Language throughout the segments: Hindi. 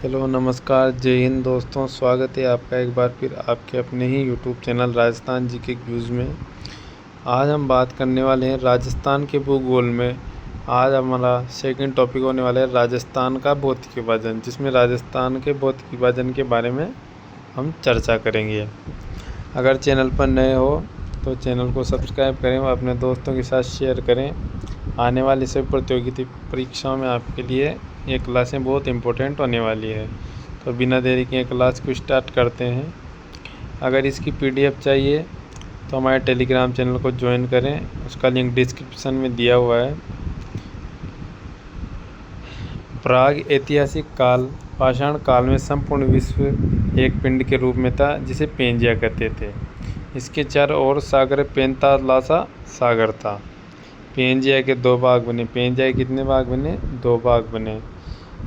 हेलो नमस्कार जय हिंद दोस्तों, स्वागत है आपका एक बार फिर आपके अपने ही यूट्यूब चैनल राजस्थान जी के व्यूज़ में। आज हम बात करने वाले हैं राजस्थान के भूगोल में। आज हमारा सेकंड टॉपिक होने वाला है राजस्थान का भौतिक विभाजन, जिसमें राजस्थान के भौतिक विभाजन के बारे में हम चर्चा करेंगे। अगर चैनल पर नए हो तो चैनल को सब्सक्राइब करें और अपने दोस्तों के साथ शेयर करें। आने वाली सभी प्रतियोगिता परीक्षाओं में आपके लिए ये क्लासें बहुत इम्पोर्टेंट होने वाली है। तो बिना देरी के क्लास को स्टार्ट करते हैं। अगर इसकी पीडीएफ चाहिए तो हमारे टेलीग्राम चैनल को ज्वाइन करें, उसका लिंक डिस्क्रिप्शन में दिया हुआ है। प्राग ऐतिहासिक काल पाषाण काल में संपूर्ण विश्व एक पिंड के रूप में था, जिसे पेंजिया कहते थे। इसके चारों ओर सागर पेंतालासा सागर था। पेंजिया के दो भाग बने। पेंजिया के कितने भाग बने? दो भाग बने।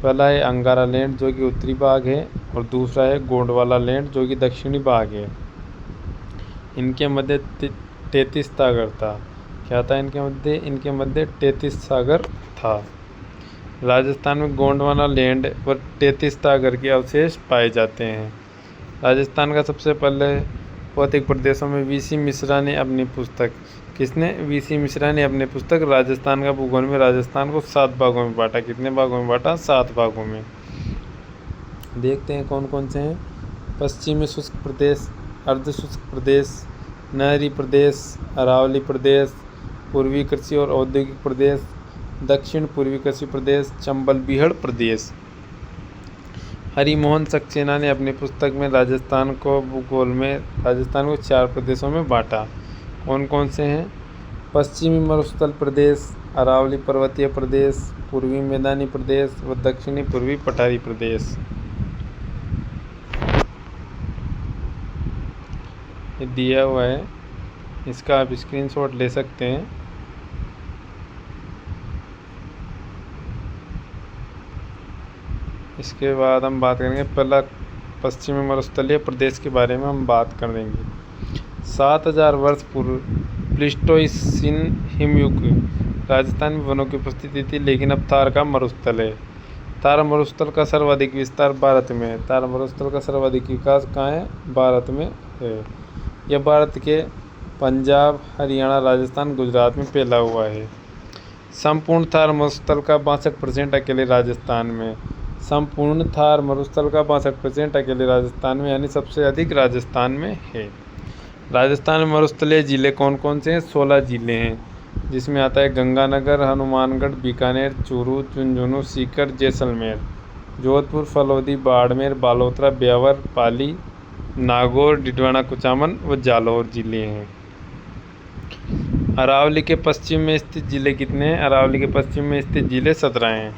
पहला है अंगारा लैंड जो कि उत्तरी भाग है, और दूसरा है गोंडवाना लैंड जो कि दक्षिणी भाग है। इनके मध्य 33 सागर था। क्या था इनके मध्य 33 सागर था। राजस्थान में गोंडवाना लैंड पर 33 सागर के अवशेष पाए जाते हैं। राजस्थान का सबसे पहले भौतिक प्रदेशों में वीसी मिश्रा ने अपनी पुस्तक वीसी मिश्रा ने अपनी पुस्तक राजस्थान का भूगोल में राजस्थान को 7 भागों में बांटा। कितने भागों में बांटा? 7 भागों में। देखते हैं कौन कौन से हैं। पश्चिमी शुष्क प्रदेश, अर्ध शुष्क प्रदेश, नहरी प्रदेश, अरावली प्रदेश, पूर्वी कृषि और औद्योगिक प्रदेश, दक्षिण पूर्वी कृषि प्रदेश, चंबल बीहड़ प्रदेश। हरिमोहन सक्सेना ने अपनी पुस्तक में राजस्थान को भूगोल में राजस्थान को 4 प्रदेशों में बांटा। कौन कौन से हैं? पश्चिमी मरुस्थल प्रदेश, अरावली पर्वतीय प्रदेश, पूर्वी मैदानी प्रदेश व दक्षिणी पूर्वी पठारी प्रदेश। ये दिया हुआ है, इसका आप स्क्रीनशॉट ले सकते हैं। इसके बाद हम बात करेंगे पहला पश्चिमी मरुस्थलीय प्रदेश के बारे में हम बात करेंगे। 7000 वर्ष पूर्व प्लीस्टोइसिन हिमयुग राजस्थान में वनों की उपस्थिति थी, लेकिन अब थार का मरुस्थल है। थार मरुस्थल का सर्वाधिक विस्तार भारत में है। थार मरुस्थल का सर्वाधिक विकास कहाँ है? भारत में है। यह भारत के पंजाब, हरियाणा, राजस्थान, गुजरात में फैला हुआ है। संपूर्ण थार मरुस्थल का 62% अकेले राजस्थान में। संपूर्ण थार मरुस्थल का 62% अकेले राजस्थान में, यानी सबसे अधिक राजस्थान में है। राजस्थान में मरुस्थलीय जिले कौन कौन से हैं? 16 जिले हैं, जिसमें आता है गंगानगर, हनुमानगढ़, बीकानेर, चूरू, झुंझुनू, सीकर, जैसलमेर, जोधपुर, फलौदी, बाड़मेर, बालोतरा, ब्यावर, पाली, नागौर, डिडवाना, कुचामन व जालौर जिले हैं। अरावली के पश्चिम में स्थित जिले कितने हैं? अरावली के पश्चिम में स्थित जिले 17 हैं।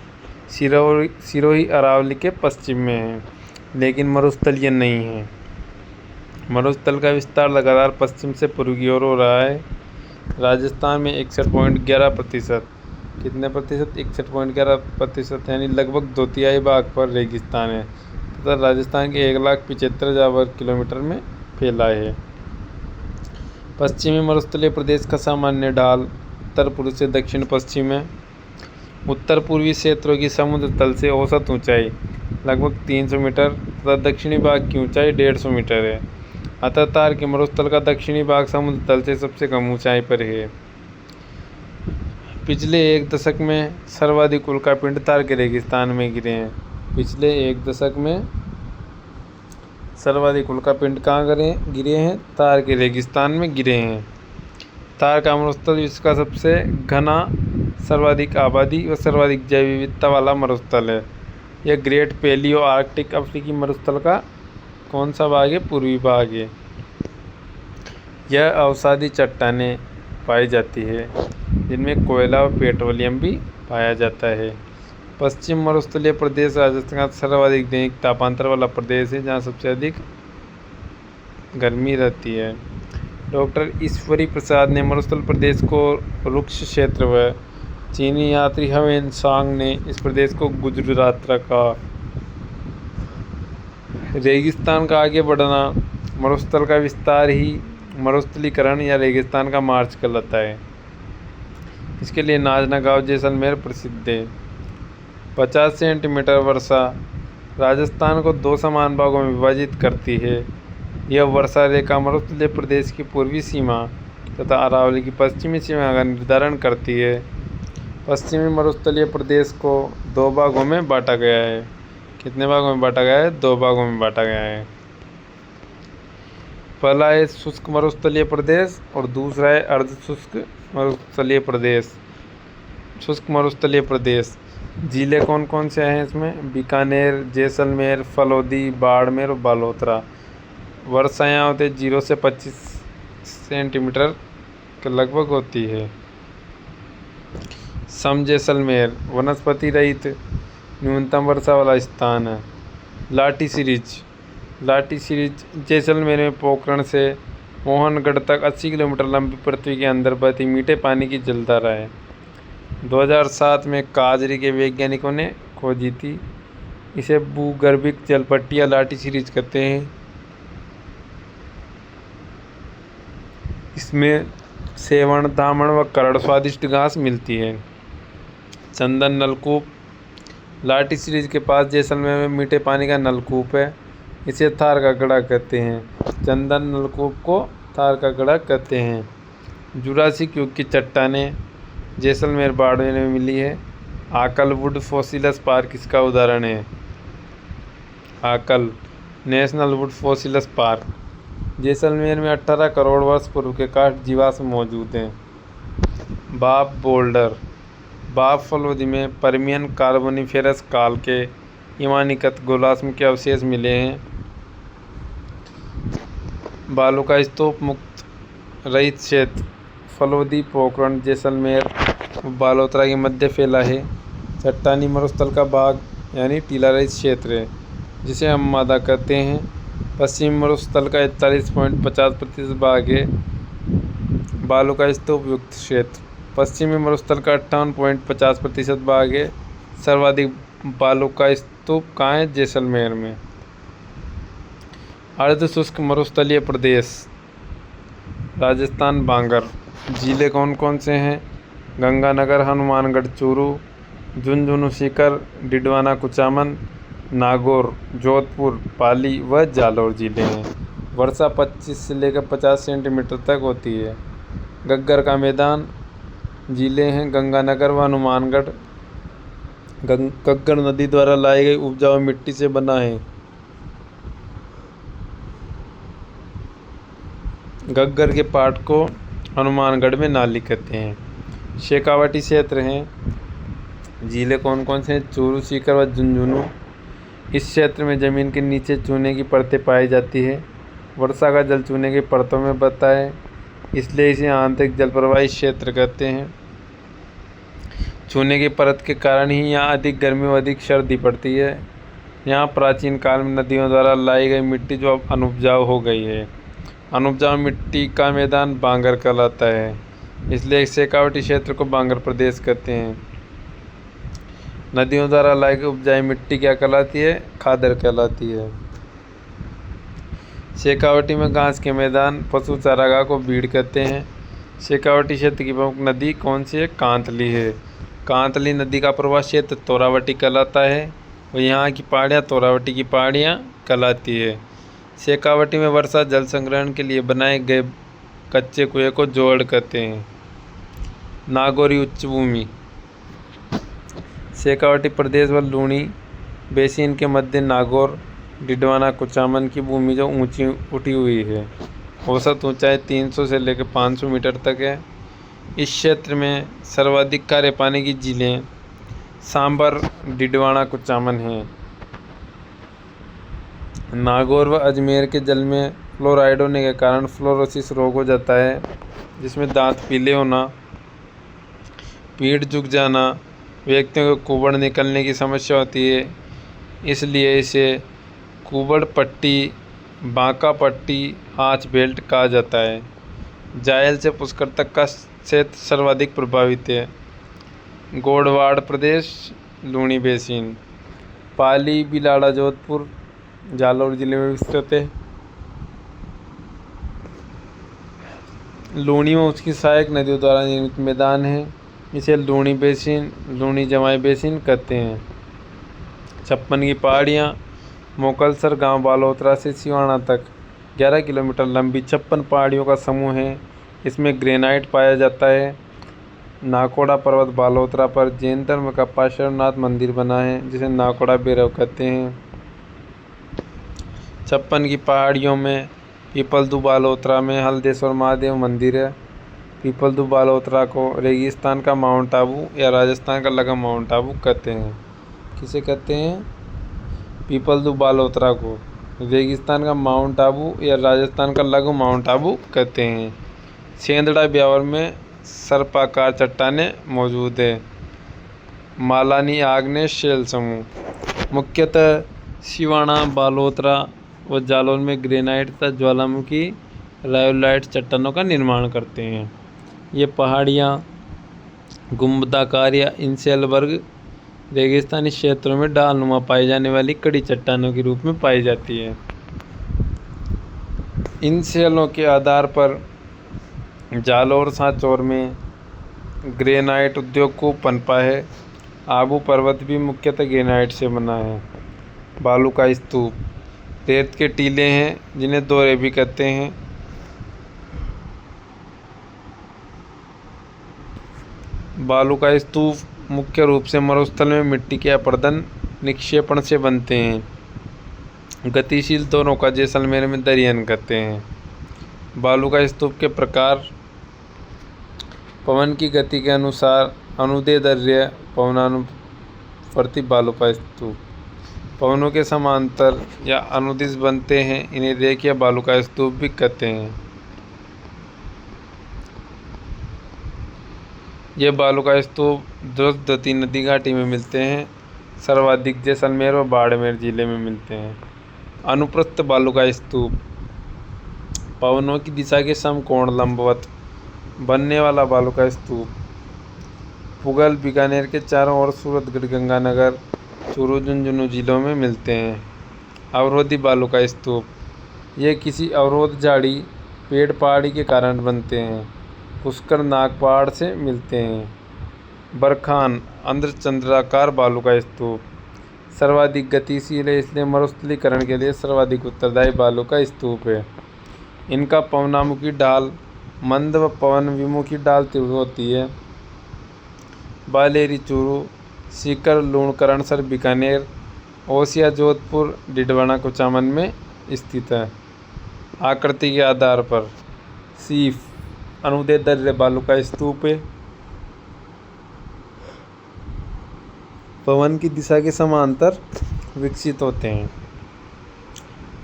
सिरोही अरावली के पश्चिम में है, लेकिन मरुस्थलीय नहीं है। मरुस्थल का विस्तार लगातार पश्चिम से पूर्व की ओर हो रहा है। राजस्थान में 61.11%। कितने प्रतिशत? 61.11%, यानी लगभग 2/3 भाग पर रेगिस्तान है तथा राजस्थान के 1,75,000 वर्ग किलोमीटर में फैला है। पश्चिमी मरुस्थलीय प्रदेश का सामान्य ढाल उत्तर पूर्व से दक्षिण पश्चिम है। उत्तर पूर्वी क्षेत्रों की समुद्र तल से औसत ऊंचाई लगभग 300 मीटर तथा दक्षिणी भाग की ऊंचाई 150 मीटर है। अतः थार के मरुस्थल का दक्षिणी भाग समुद्र तल से सबसे कम ऊंचाई पर है। पिछले 1 दशक में सर्वाधिक उल्कापिंड थार के रेगिस्तान में गिरे हैं। पिछले 1 दशक में सर्वाधिक उल्कापिंड कहाँ गिरे हैं? थार के रेगिस्तान में गिरे हैं। थार का मरुस्थल विश्व का सबसे घना, सर्वाधिक आबादी व सर्वाधिक जैव विविधता वाला मरुस्थल है। यह ग्रेट पैलियो आर्कटिक अफ्रीकी मरुस्थल का कौन सा भाग है? पूर्वी भाग है। यह अवसादी चट्टानें पाई जाती है, जिनमें कोयला और पेट्रोलियम भी पाया जाता है। पश्चिम मरुस्थलीय प्रदेश राजस्थान का सर्वाधिक दैनिक तापांतर वाला प्रदेश है, जहाँ सबसे अधिक गर्मी रहती है। डॉक्टर ईश्वरी प्रसाद ने मरुस्थल प्रदेश को रुक्ष क्षेत्र व चीनी यात्री हवेन सांग ने इस प्रदेश को गुजरात कहा। रेगिस्तान का आगे बढ़ना, मरुस्थल का विस्तार ही मरुस्थलीकरण या रेगिस्तान का मार्च कहलाता है। इसके लिए नाजना गांव जैसलमेर प्रसिद्ध है। 50 सेंटीमीटर वर्षा राजस्थान को दो समान भागों में विभाजित करती है। यह वर्षा रेखा मरुस्थलीय प्रदेश की पूर्वी सीमा तथा अरावली की पश्चिमी सीमा का निर्धारण करती है। पश्चिमी मरुस्थलीय प्रदेश को दो भागों में बांटा गया है। कितने भागों में बांटा गया है? दो भागों में बांटा गया है। पहला है शुष्क मरुस्थलीय प्रदेश और दूसरा है अर्ध शुष्क मरुस्थलीय प्रदेश। शुष्क मरुस्थलीय प्रदेश जिले कौन कौन से हैं इसमें? बीकानेर, जैसलमेर, फलौदी, बाड़मेर और बालोतरा। वर्षा यहाँ होते 0 से 25 सेंटीमीटर के लगभग होती है। सम जैसलमेर वनस्पति रहित न्यूनतम वर्षा वाला स्थान है। लाठी सीरीज जैसलमेर में पोखरण से मोहनगढ़ तक 80 किलोमीटर लंबी पृथ्वी के अंदर बहती मीठे पानी की जलधारा है। 2007 में काजरी के वैज्ञानिकों ने खोजी थी। इसे भूगर्भिक जलपट्टी या लाठी सीरीज कहते हैं। इसमें सेवण, दामण व करड़ स्वादिष्ट घास मिलती है। चंदन नलकूप लाठी सीरीज के पास जैसलमेर में मीठे पानी का नलकूप है। इसे थार का गड़ा कहते हैं। चंदन नलकूप को थार का गड़ा कहते हैं। जुरासिक युग की चट्टानें जैसलमेर बाड़मेर में मिली है। आकल वुड फॉसिलस पार्क इसका उदाहरण है। आकल नेशनल वुड फॉसिलस पार्क। जैसलमेर में 18 करोड़ वर्ष पूर्व के काष्ठ जीवाश्म मौजूद हैं। बाप बोल्डर बाप फलौदी में पर्मियन कार्बोनिफेरस काल के इमानीकृत गोलाश्म के अवशेष मिले हैं। बालू का स्तूप मुक्त रहित क्षेत्र फलौदी, पोखरण, जैसलमेर बालोतरा के मध्य फैला है। चट्टानी मरुस्थल का भाग यानी टीला रहित क्षेत्र है जिसे हम मादा कहते हैं। पश्चिमी मरुस्थल का 41.50% भाग है। बालू का स्तूप युक्त क्षेत्र पश्चिमी मरुस्थल का 58.50% भाग है। सर्वाधिक बालू का स्तूप कहाँ है? जैसलमेर में। अर्ध शुष्क मरुस्थलीय प्रदेश राजस्थान बांगर। जिले कौन कौन से हैं? गंगानगर, हनुमानगढ़, चूरू, झुंझुनू सीकर, डिडवाना कुचामन, नागौर, जोधपुर, पाली व जालौर जिले हैं। वर्षा 25 से लेकर 50 सेंटीमीटर तक होती है। गग्गर का मैदान जिले हैं गंगानगर व हनुमानगढ़। गग्गर नदी द्वारा लाई गई उपजाऊ मिट्टी से बना है। गग्गर के पाट को हनुमानगढ़ में नाली कहते हैं। शेखावाटी क्षेत्र हैं। जिले कौन कौन से हैं? चूरू, सीकर व झुंझुनू। इस क्षेत्र में ज़मीन के नीचे चूने की परतें पाई जाती है। वर्षा का जल चूने की परतों में बहता है, इसलिए इसे आंतरिक जल प्रवाही क्षेत्र कहते हैं। चूने की परत के कारण ही यहाँ अधिक गर्मी व अधिक सर्दी पड़ती है। यहाँ प्राचीन काल में नदियों द्वारा लाई गई मिट्टी जो अब अनुपजाऊ हो गई है। अनुपजाऊ मिट्टी का मैदान बांगर कहलाता है, इसलिए शेखावाटी क्षेत्र को बांगर प्रदेश कहते हैं। नदियों द्वारा लाई गई उपजाऊ मिट्टी क्या कहलाती है? खादर कहलाती है। शेखावाटी में घास के मैदान पशु चारागाह को बीड़ कहते हैं। शेखावाटी क्षेत्र की प्रमुख नदी कौन सी है? कांतली है। कांतली नदी का प्रवाह क्षेत्र तोरावटी कहलाता है और यहाँ की पहाड़ियाँ तोरावटी की पहाड़ियाँ कहलाती है। शेखावाटी में वर्षा जल संग्रहण के लिए बनाए गए कच्चे कुएं को जोड़ कहते हैं। नागौरी उच्च भूमि शेखावाटी प्रदेश व लूणी बेसिन के मध्य नागौर, डिडवाना, कुचामन की भूमि जो ऊंची उठी हुई है। औसत ऊंचाई 300 से लेकर 500 मीटर तक है। इस क्षेत्र में सर्वाधिक खारे पानी की झीलें सांबर, डिडवाना, कुचामन हैं। नागौर व अजमेर के जल में फ्लोराइड होने के कारण फ्लोरोसिस रोग हो जाता है, जिसमें दांत पीले होना, पीठ झुक जाना, व्यक्तियों को कुबड़ निकलने की समस्या होती है। इसलिए इसे कुबड़ पट्टी, बांका पट्टी, हाथ बेल्ट कहा जाता है। जायल से पुष्कर तक का क्षेत्र सर्वाधिक प्रभावित है। गोडवाड़ प्रदेश, लूणी बेसिन, पाली, बिलाड़ा, जोधपुर, जालौर जिले में विस्तृत है। लूणी में उसकी सहायक नदियों द्वारा निर्मित मैदान है। इसे लूणी बेसिन, लूणी जमाई बेसिन कहते हैं। 56 की पहाड़ियाँ मोकलसर गांव बालोतरा से सिवाना तक 11 किलोमीटर लंबी 56 पहाड़ियों का समूह है। इसमें ग्रेनाइट पाया जाता है। नाकोड़ा पर्वत बालोतरा पर जैन धर्म का पार्श्वनाथ मंदिर बना है, जिसे नाकोड़ा भैरव कहते हैं। 56 की पहाड़ियों में पीपलदू बालोतरा में हल्देश्वर महादेव मंदिर है। पीपलदू बालोतरा को रेगिस्तान का माउंट आबू या राजस्थान का लगा माउंट आबू कहते हैं। किसे कहते हैं? पीपलदू बालोतरा को रेगिस्तान का माउंट आबू या राजस्थान का लघु माउंट आबू कहते हैं। सेंदड़ा ब्यावर में सर्पाकार चट्टानें मौजूद है। मालानी आग्नेय शैल समूह मुख्यतः सिवाना, बालोतरा व जालौन में ग्रेनाइट तथा ज्वालामुखी रायोलाइट चट्टानों का निर्माण करते हैं। ये पहाड़ियाँ गुंबदाकार या इंसेल वर्ग रेगिस्तानी क्षेत्रों में ढालनुमा पाई जाने वाली कड़ी चट्टानों के रूप में पाई जाती है। इन सेलों के आधार पर जालौर सांचौर में ग्रेनाइट उद्योग को पनपा है। आबू पर्वत भी मुख्यतः ग्रेनाइट से बना है। बालू का स्तूप रेत के टीले हैं, जिन्हें दोरे भी कहते हैं। बालू का स्तूप मुख्य रूप से मरुस्थल में मिट्टी के अपर्दन निक्षेपण से बनते हैं। गतिशील दोनों का जैसलमेर में दरियन कहते हैं। बालू का स्तूप के प्रकार पवन की गति के अनुसार अनुदैर्ध्य दर्य पवनानुवर्ती बालू का स्तूप पवनों के समांतर या अनुदिश बनते हैं। इन्हें रेखीय बालू का स्तूप भी कहते हैं। ये बालू का स्तूप द्रुतवती नदी घाटी में मिलते हैं। सर्वाधिक जैसलमेर व बाड़मेर जिले में मिलते हैं। अनुप्रस्थ बालू का स्तूप पवनों की दिशा के समकोण लंबवत बनने वाला बालू का स्तूप पुगल, बीकानेर के चारों ओर, सूरतगढ़, गंगानगर, चूरू, झुंझुनू जिलों में मिलते हैं। अवरोधी बालू का स्तूप ये किसी अवरोध झाड़ी, पेड़, पहाड़ी के कारण बनते हैं। पुष्कर नाग पहाड़ से मिलते हैं। बरखान अर्धचंद्राकार बालू का स्तूप सर्वाधिक गतिशील है, इसलिए मरुस्थलीकरण के लिए सर्वाधिक उत्तरदायी बालू का स्तूप है। इनका पवनामुखी ढाल मंद व पवन विमुखी ढाल तीव्र होती है। बालेरी, चूरू, सीकर, लूणकरणसर, बीकानेर, ओसिया, जोधपुर, डिडवाना, कुचामन में स्थित है। आकृति के आधार पर सीफ अनुदैर्ध्य बालू का स्तूप है। पवन की दिशा के समांतर विकसित होते हैं।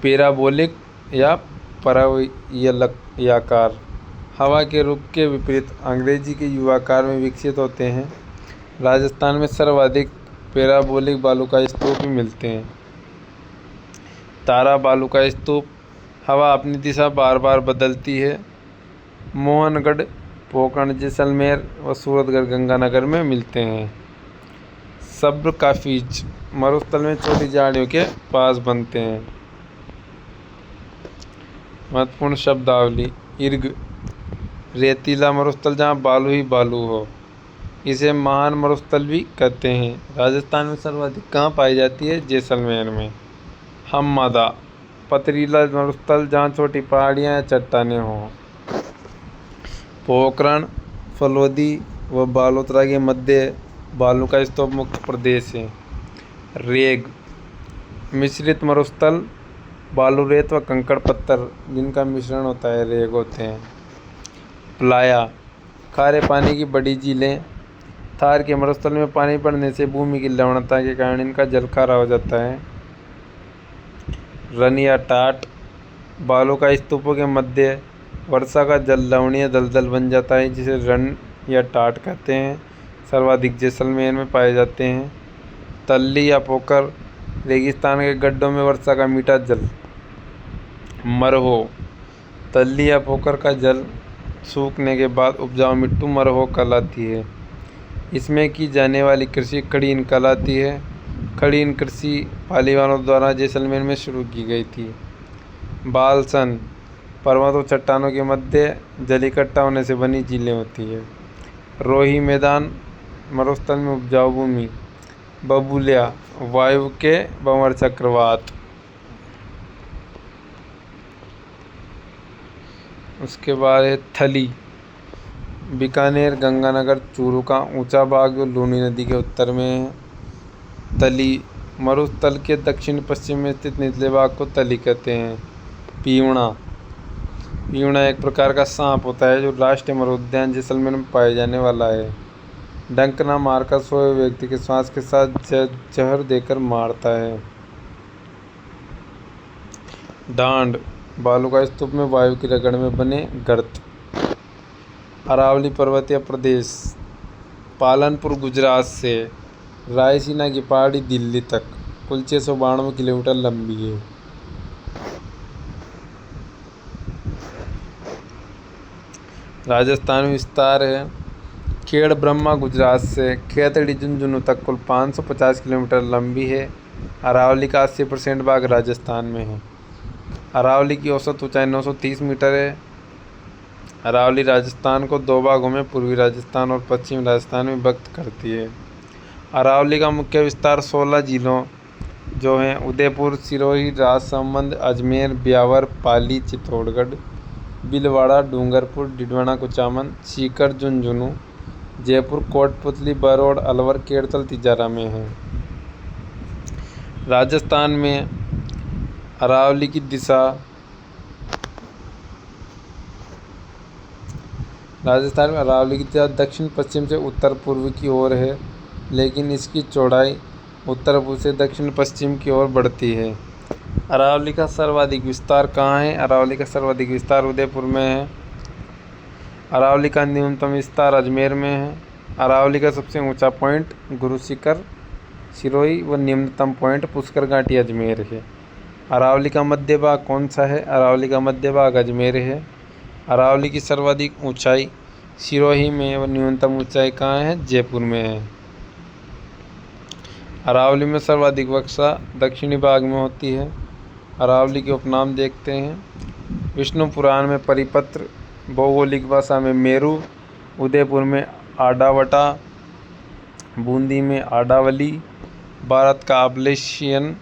पैराबोलिक या परवलयाकार हवा के रुख के विपरीत अंग्रेजी के युवाकार में विकसित होते हैं। राजस्थान में सर्वाधिक पैराबोलिक बालू का स्तूप भी मिलते हैं। तारा बालू का स्तूप हवा अपनी दिशा बार बार बदलती है। मोहनगढ़, पोकरण, जैसलमेर व सूरतगढ़, गंगानगर में मिलते हैं। सब्र काफीज मरुस्थल में छोटी झाड़ियों के पास बनते हैं। महत्वपूर्ण शब्दावली इर्ग रेतीला मरुस्थल जहाँ बालू ही बालू हो, इसे महान मरुस्थल भी कहते हैं। राजस्थान में सर्वाधिक कहाँ पाई जाती है? जैसलमेर में। हममादा पथरीला मरुस्थल जहाँ छोटी पहाड़ियाँ या चट्टानें हों। पोखरण, फलोदी व बालोतरा के मध्य बालू का स्तूप मुख्य प्रदेश है। रेग मिश्रित मरुस्थल बालू, रेत व कंकड़ पत्थर जिनका मिश्रण होता है रेग होते हैं। प्लाया खारे पानी की बड़ी झीलें। थार के मरुस्थल में पानी बढ़ने से भूमि की लवणता के कारण इनका जल खारा हो जाता है। रन या टाट बालू का स्तूपों के मध्य वर्षा का जल लवणीय दलदल बन जाता है, जिसे रन या टाट कहते हैं। सर्वाधिक जैसलमेर में पाए जाते हैं। तल्ली या पोकर रेगिस्तान के गड्ढों में वर्षा का मीठा जल। मरहो तल्ली या पोकर का जल सूखने के बाद उपजाऊ मिट्टी मरहो कहलाती है। इसमें की जाने वाली कृषि खड़ीन कहलाती है। खड़ीन कृषि पालीवालों द्वारा जैसलमेर में शुरू की गई थी। बालसन पर्वतों चट्टानों के मध्य जल इकट्ठा होने से बनी झीलें होती है। रोही मैदान मरुस्थल में उपजाऊ भूमि। बबूलिया वायु के बंवर चक्रवात। उसके बाद है थली, बीकानेर, गंगानगर, चूरू का ऊंचा भाग जो लूनी नदी के उत्तर में है। तली, मरुस्थल के दक्षिण पश्चिम में स्थित निचले भाग को तली कहते हैं। पीवड़ा, पीवड़ा एक प्रकार का सांप होता है जो राष्ट्रीय मरुद्यान जैसलमेर में पाया जाने वाला है। डंक न मारकर सोए व्यक्ति के श्वास के साथ जहर देकर मारता है। डांड, बालू का स्तूप में वायु की रगड़ में बने गर्त। अरावली पर्वतीय प्रदेश, पालनपुर गुजरात से रायसीना की पहाड़ी दिल्ली तक कुल 692 किलोमीटर लंबी है। राजस्थान में विस्तार है। खेड़ ब्रह्मा गुजरात से खेतड़ी झुंझुनू तक कुल 550 किलोमीटर लंबी है। अरावली का 80% भाग राजस्थान में है। अरावली की औसत ऊंचाई 930 मीटर है। अरावली राजस्थान को दो भागों में पूर्वी राजस्थान और पश्चिमी राजस्थान में विभक्त करती है। अरावली का मुख्य विस्तार 16 जिलों जो हैं उदयपुर, सिरोही, राजसमंद, अजमेर, ब्यावर, पाली, चित्तौड़गढ़, भीलवाड़ा, डूंगरपुर, डिडवाना, कुचामन, सीकर, झुंझुनू, जयपुर, कोटपुतली, बरौड़, अलवर, केरतल, तिजारा में है। राजस्थान में अरावली की दिशा दक्षिण पश्चिम से उत्तर पूर्व की ओर है, लेकिन इसकी चौड़ाई उत्तर पूर्व से दक्षिण पश्चिम की ओर बढ़ती है। अरावली का सर्वाधिक विस्तार कहाँ है? अरावली का सर्वाधिक विस्तार उदयपुर में है। अरावली का न्यूनतम विस्तार अजमेर में है। अरावली का सबसे ऊंचा पॉइंट गुरु शिखर सिरोही व निम्नतम पॉइंट पुष्कर घाटी अजमेर है। अरावली का मध्य भाग कौन सा है? अरावली का मध्य भाग अजमेर है। अरावली की सर्वाधिक ऊंचाई सिरोही में व न्यूनतम ऊंचाई कहाँ है? जयपुर में है। अरावली में सर्वाधिक वर्षा दक्षिणी भाग में होती है। अरावली के उपनाम देखते हैं। विष्णु पुराण में परिपत्र, भौगोलिक भाषा में मेरू, उदयपुर में आडावटा, बूंदी में आडावली, भारत का अपलेशियन।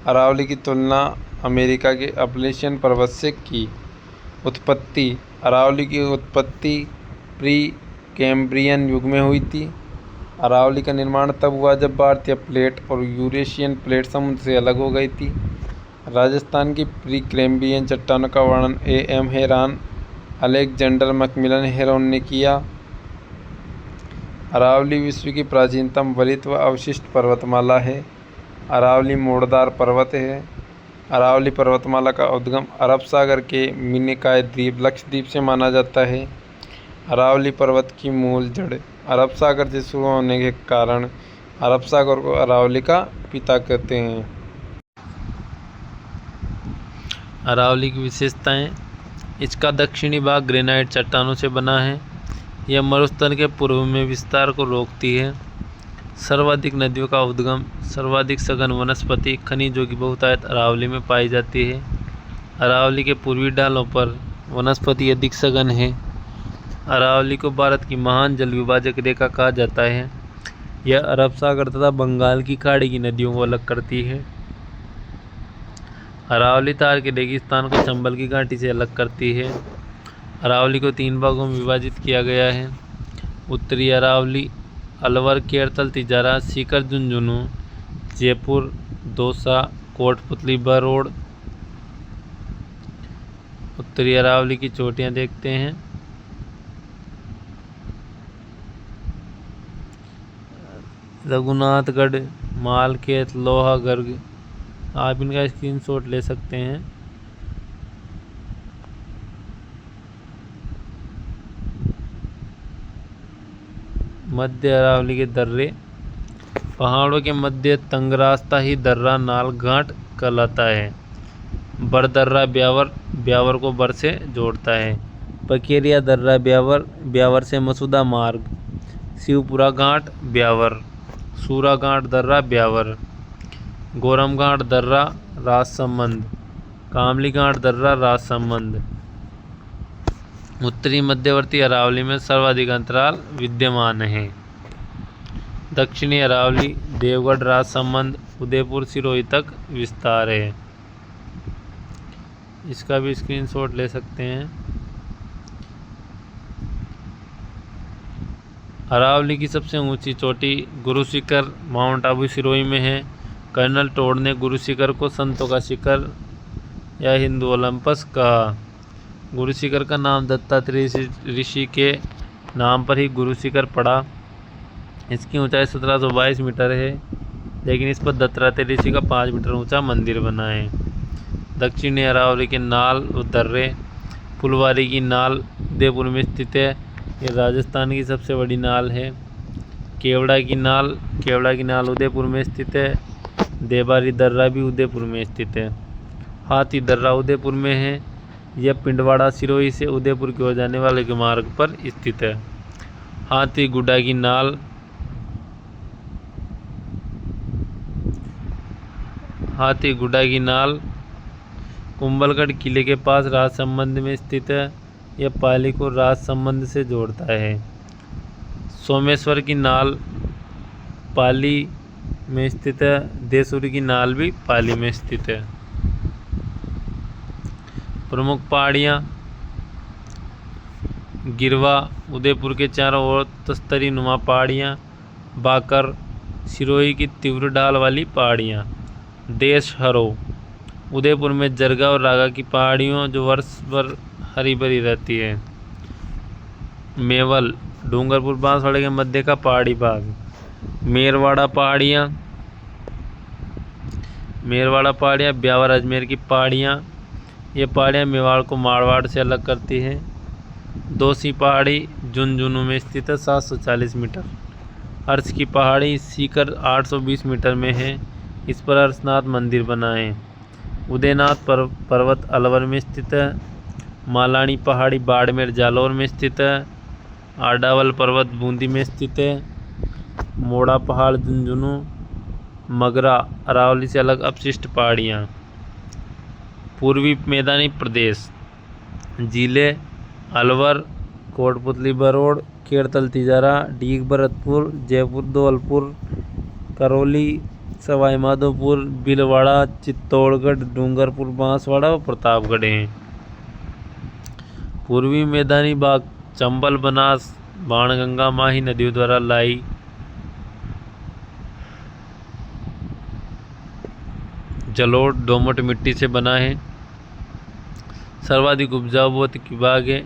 अरावली की तुलना अमेरिका के अपलेशियन पर्वत से की। उत्पत्ति, अरावली की उत्पत्ति प्री कैम्ब्रियन युग में हुई थी। अरावली का निर्माण तब हुआ जब भारतीय प्लेट और यूरेशियन प्लेट समुद्र से अलग हो गई थी। राजस्थान की प्री कैम्ब्रियन चट्टानों का वर्णन A.M. हेरान, अलेक्जेंडर मैकमिलन हेरोन ने किया। अरावली विश्व की प्राचीनतम वलित व अवशिष्ट पर्वतमाला है। अरावली मोड़दार पर्वत है। अरावली पर्वतमाला का उद्गम अरब सागर के मिनिकॉय द्वीप लक्षद्वीप से माना जाता है। अरावली पर्वत की मूल जड़ अरब सागर से शुरू होने के कारण अरब सागर को अरावली का पिता कहते हैं। अरावली की विशेषताएं, इसका दक्षिणी भाग ग्रेनाइट चट्टानों से बना है। यह मरुस्थल के पूर्व में विस्तार को रोकती है। सर्वाधिक नदियों का उद्गम, सर्वाधिक सघन वनस्पति खनिजों की बहुतायत अरावली में पाई जाती है। अरावली के पूर्वी ढालों पर वनस्पति अधिक सघन है। अरावली को भारत की महान जल विभाजक रेखा कहा जाता है। यह अरब सागर तथा बंगाल की खाड़ी की नदियों को अलग करती है। अरावली थार के रेगिस्तान को चंबल की घाटी से अलग करती है। अरावली को 3 भागों में विभाजित किया गया है। उत्तरी अरावली अलवर, केरतल, तिजारा, सीकर, झुंझुनू, जयपुर, दौसा, कोटपुतली, बरौड़। उत्तरी अरावली की चोटियां देखते हैं। रघुनाथगढ़, मालखेत, लोहागढ़। आप इनका स्क्रीनशॉट ले सकते हैं। मध्य अरावली के दर्रे, पहाड़ों के मध्य तंग रास्ता ही दर्रा नाल घाट कहलाता है। बरदर्रा ब्यावर, ब्यावर को बर से जोड़ता है। पकेरिया दर्रा ब्यावर, ब्यावर से मसूदा मार्ग। शिवपुरा घाट ब्यावर, सूरा घाट दर्रा ब्यावर। गोरम घाट दर्रा राजसमंद, कामली घाट दर्रा राजसमंद। उत्तरी मध्यवर्ती अरावली में सर्वाधिक अंतराल विद्यमान है। दक्षिणी अरावली देवगढ़, राजसमंद, उदयपुर, सिरोही तक विस्तार है। इसका भी स्क्रीनशॉट ले सकते हैं। अरावली की सबसे ऊंची चोटी गुरु शिखर माउंट आबू सिरोही में है। कर्नल टोड ने गुरु शिखर को संतों का शिखर या हिंदू ओलंपस कहा। गुरु शिखर का नाम दत्तात्रेय ऋषि के नाम पर ही गुरु शिखर पड़ा। इसकी ऊंचाई 1722 मीटर है, लेकिन इस पर दत्तात्रेय ऋषि का 5 मीटर ऊंचा मंदिर बना है। दक्षिणी अरावली के नाल व दर्रे फुलवारी की नाल उदयपुर में स्थित है। ये राजस्थान की सबसे बड़ी नाल है। केवड़ा की नाल उदयपुर में स्थित है। देबारी दर्रा भी उदयपुर में स्थित है। हाथी दर्रा उदयपुर में है। यह पिंडवाड़ा सिरोही से उदयपुर की ओर जाने वाले के मार्ग पर स्थित है। हाथी गुड्डा की नाल कुंभलगढ़ किले के पास राजसमंद में स्थित है। यह पाली को राजसमंद से जोड़ता है। सोमेश्वर की नाल पाली में स्थित है। देसूरी की नाल भी पाली में स्थित है। प्रमुख पहाड़ियाँ गिरवा उदयपुर के चारों ओर तस्तरी नुमा पहाड़ियाँ, बाकर सिरोही की तीव्र ढाल वाली पहाड़ियाँ, देश हरो उदयपुर में जरगा और रागा की पहाड़ियों जो वर्ष भर हरी भरी रहती है। मेवल डूंगरपुर बांसवाड़ा के मध्य का पहाड़ी भाग। मेरवाड़ा पहाड़ियाँ ब्यावर अजमेर की पहाड़ियाँ। ये पहाड़ियाँ मेवाड़ को मारवाड़ से अलग करती हैं। दोसी पहाड़ी झुंझुनू में स्थित है, 740 मीटर। अर्श की पहाड़ी सीकर 820 मीटर में है। इस पर अर्शनाथ मंदिर बना है। उदयनाथ पर्वत अलवर में स्थित है। मालानी पहाड़ी बाड़मेर जालौर में स्थित है। आडावल पर्वत बूंदी में स्थित है। मोड़ा पहाड़ झुंझुनू। मगरा अरावली से अलग अपशिष्ट पहाड़ियाँ। पूर्वी मैदानी प्रदेश जिले अलवर, कोटपुतली बरोड़, खेड़तल तिजारा, डीग भरतपुर, जयपुर धौलपुर, करौली, सवाई माधोपुर, भीलवाड़ा, चित्तौड़गढ़, डूंगरपुर बांसवाड़ा और प्रतापगढ़ हैं। पूर्वी मैदानी भाग चंबल, बनास, बाणगंगा, माही नदियों द्वारा लाई जलोढ़ दोमट मिट्टी से बना है। सर्वाधिक उपजाऊ भौतिक विभाग है,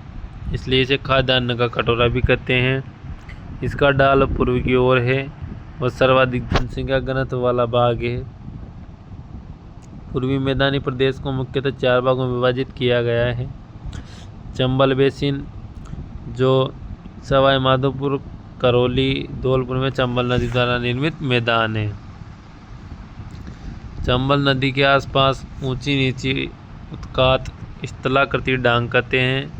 इसलिए इसे खाद्यान्न का कटोरा भी कहते हैं। इसका ढाल पूर्व की ओर है। वह सर्वाधिक जनसंख्या घनत्व वाला भाग है। पूर्वी मैदानी प्रदेश को मुख्यतः 4 भागों में विभाजित किया गया है। चंबल बेसिन जो सवाई माधोपुर, करौली, धौलपुर में चंबल नदी द्वारा निर्मित मैदान है। चंबल नदी के आसपास ऊंची नीची उत्कात स्थलाकृति डांग कहते हैं।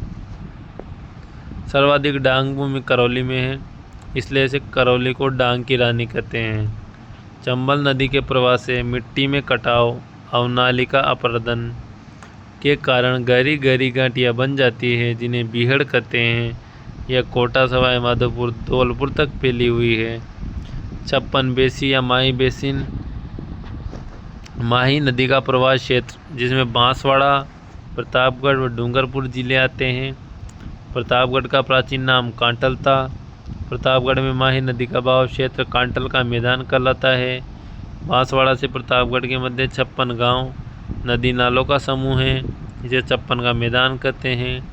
सर्वाधिक डांग भूमि करौली में है, इसलिए इसे करौली को डांग की रानी कहते हैं। चंबल नदी के प्रवाह से मिट्टी में कटाव, अवनालिका अपरदन के कारण गहरी गहरी घाटियाँ बन जाती है, जिन्हें बीहड़ कहते हैं। यह कोटा, सवाई माधोपुर, धौलपुर तक फैली हुई है। 56 बेसी या माही बेसिन माही नदी का प्रवाह क्षेत्र, जिसमें बांसवाड़ा, प्रतापगढ़ व डूंगरपुर जिले आते हैं। प्रतापगढ़ का प्राचीन नाम कांटल था। प्रतापगढ़ में माही नदी का बहाव क्षेत्र कांटल का मैदान कहलाता है। बांसवाड़ा से प्रतापगढ़ के मध्य 56 गांव नदी नालों का समूह है, इसे 56 का मैदान कहते हैं।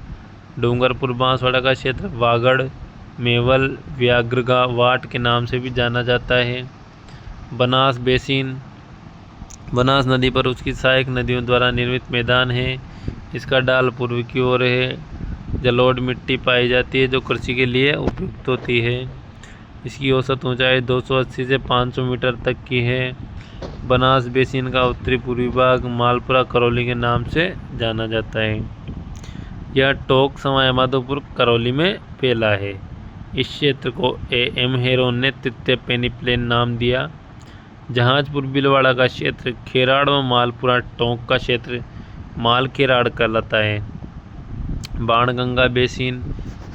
डूंगरपुर बांसवाड़ा का क्षेत्र वागड़, मेवल, व्याघ्रगा वाट के नाम से भी जाना जाता है। बनास बेसिन बनास नदी पर उसकी सहायक नदियों द्वारा निर्मित मैदान है। इसका ढाल पूर्व की ओर है। जलोढ़ मिट्टी पाई जाती है जो कृषि के लिए उपयुक्त होती है। इसकी औसत ऊंचाई 280 से 500 मीटर तक की है। बनास बेसिन का उत्तरी पूर्वी भाग मालपुरा करौली के नाम से जाना जाता है। यह टोक, सवाई माधोपुर, करौली में फैला है। इस क्षेत्र को A.M. हेरोन ने तृतीय पेनीप्लेन नाम दिया। जहाजपुर भीलवाड़ा का क्षेत्र खेराड़ व मालपुरा टोंक का क्षेत्र माल खेराड़ कहलाता है। बाणगंगा बेसिन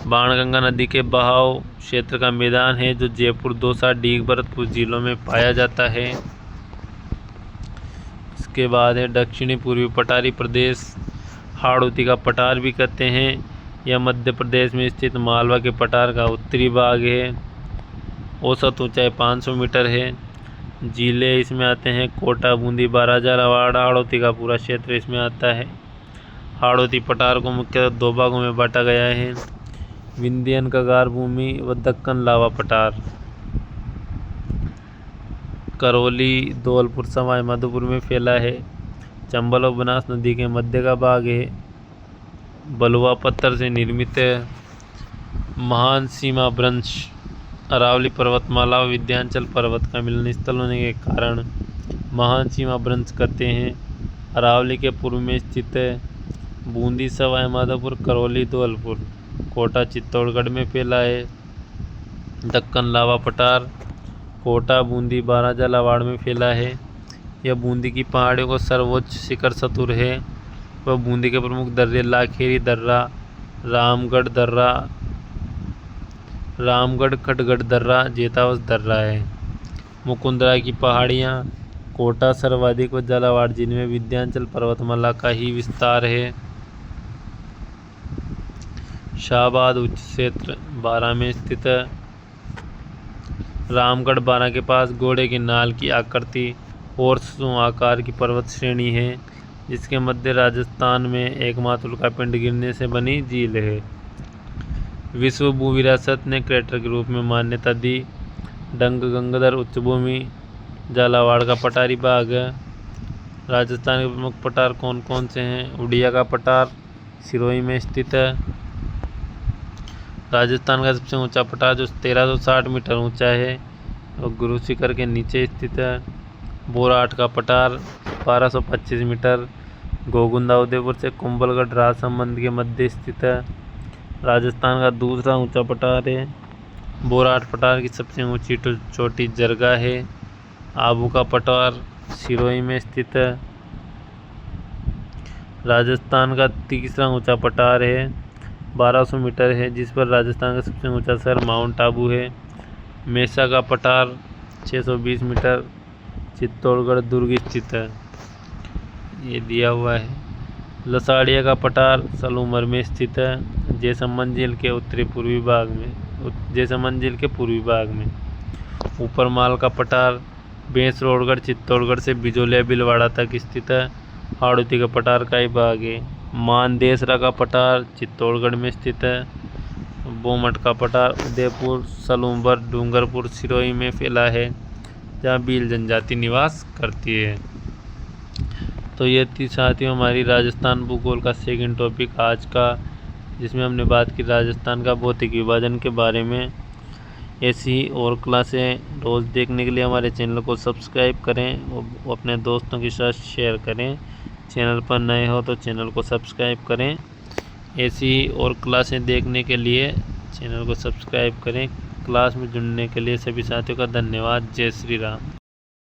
बाणगंगा नदी के बहाव क्षेत्र का मैदान है, जो जयपुर, दौसा, डीग भरतपुर जिलों में पाया जाता है। इसके बाद है दक्षिणी पूर्वी पठारी प्रदेश, हाड़ौती का पठार भी कहते हैं। यह मध्य प्रदेश में स्थित मालवा के पठार का उत्तरी भाग है। औसत ऊंचाई 500 मीटर है। जिले इसमें आते हैं कोटा, बूंदी, बाराजार, अवाड़ा, हाड़ौती का पूरा क्षेत्र इसमें आता है। हाड़ौती पठार को मुख्यतः 2 भागों में बांटा गया है, विंध्यन कगार भूमि व दक्कन लावा पठार। करौली धौलपुर सवाई माधोपुर में फैला है। चंबल और बनास नदी के मध्य का भाग है। बलुआ पत्थर से निर्मित महान सीमा वृक्ष अरावली पर्वतमाला और विंध्याचल पर्वत का मिलन स्थल होने के कारण महान सीमा वृक्ष कहते हैं। अरावली के पूर्व में स्थित है। बूंदी, सवाई माधोपुर, करौली, धौलपुर, कोटा चित्तौड़गढ़ में फैला है। दक्कन लावा पठार कोटा, बूंदी, बाराजार, अवाड़ में फैला है। यह बूंदी की पहाड़ियों का सर्वोच्च शिखर सतुर है। वह बूंदी के प्रमुख दर्रे लाखेरी दर्रा, रामगढ़ दर्रा, रामगढ़ खटगढ़ दर्रा, जेतावस दर्रा है। मुकुंदरा की पहाड़ियाँ कोटा सर्वाधिक व झालावाड़ जिनमें विंध्याचल पर्वतमाला का ही विस्तार है। शाहबाद उच्च क्षेत्र 12 में स्थित है। रामगढ़ 12 के पास घोड़े की नाल की आकृति और आकार की पर्वत श्रेणी है, जिसके मध्य राजस्थान में एकमात्र उल्कापिंड गिरने से बनी झील है। विश्व भू विरासत ने क्रेटर के रूप में मान्यता दी। डंग गंगाधर उच्चभूमि, झालावाड़ का पठारी भाग है। राजस्थान के प्रमुख पठार कौन कौन से हैं? उड़िया का पठार सिरोही में स्थित है। राजस्थान का सबसे ऊंचा पठार जो 1360 मीटर ऊंचा है और गुरु शिखर के नीचे स्थित है। बोराट का पठार 1225 मीटर गोगुंदा उदयपुर से कुंभलगढ़ राजसमंद के मध्य स्थित है। राजस्थान का दूसरा ऊंचा पठार है। बोराट पठार की सबसे ऊंची चोटी जरगा है। आबू का पठार सिरोही में स्थित है। राजस्थान का तीसरा ऊंचा पठार है 1200 मीटर है, जिस पर राजस्थान का सबसे ऊंचा शहर माउंट आबू है। मेसा का पठार 620 मीटर चित्तौड़गढ़ दुर्ग स्थित है, ये दिया हुआ है। लसाड़िया का पठार सलूमर में स्थित है, जैसमंद झील के उत्तरी पूर्वी भाग में, जैसमंद झील के पूर्वी भाग में। ऊपरमाल का पठार बेंसरोडगढ़ चित्तौड़गढ़ से बिजोलिया बिलवाड़ा तक स्थित है। हाड़ौती का पठार का ही भाग है। मानदेसरा का पठार चित्तौड़गढ़ में स्थित है। बोमट का पठार उदयपुर, सलूमबर, डूंगरपुर, सिरोही में फैला है, जहाँ भील जनजाति निवास करती है। तो ये थी साथियों हमारी राजस्थान भूगोल का सेकंड टॉपिक आज का, जिसमें हमने बात की राजस्थान का भौतिक विभाजन के बारे में। ऐसी ही और क्लासें रोज़ देखने के लिए हमारे चैनल को सब्सक्राइब करें और अपने दोस्तों के साथ शेयर करें। चैनल पर नए हो तो चैनल को सब्सक्राइब करें। ऐसी ही और क्लासें देखने के लिए चैनल को सब्सक्राइब करें। क्लास में जुड़ने के लिए सभी साथियों का धन्यवाद। जय श्री राम।